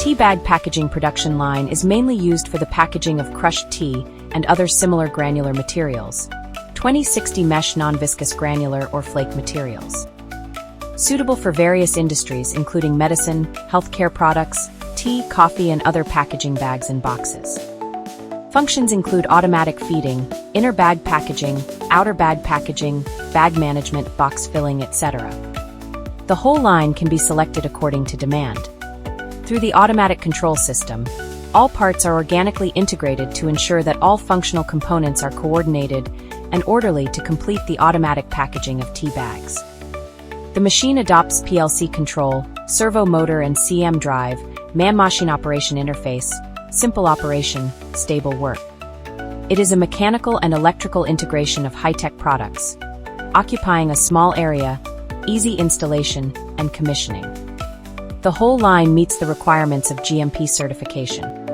tea bag packaging production line is mainly used for the packaging of crushed tea and other similar granular materials. 2060 mesh non-viscous granular or flake materials. Suitable for various industries including medicine, healthcare products, tea, coffee, and other packaging bags and boxes. Functions include automatic feeding, inner bag packaging, outer bag packaging, bag management, box filling, etc. The whole line can be selected according to demand. Through the automatic control system, all parts are organically integrated to ensure that all functional components are coordinated and orderly to complete the automatic packaging of tea bags. The machine adopts PLC control, servo motor and CM drive, man-machine operation interface, simple operation, stable work. It is a mechanical and electrical integration of high-tech products, occupying a small area, easy installation, and commissioning. The whole line meets the requirements of GMP certification.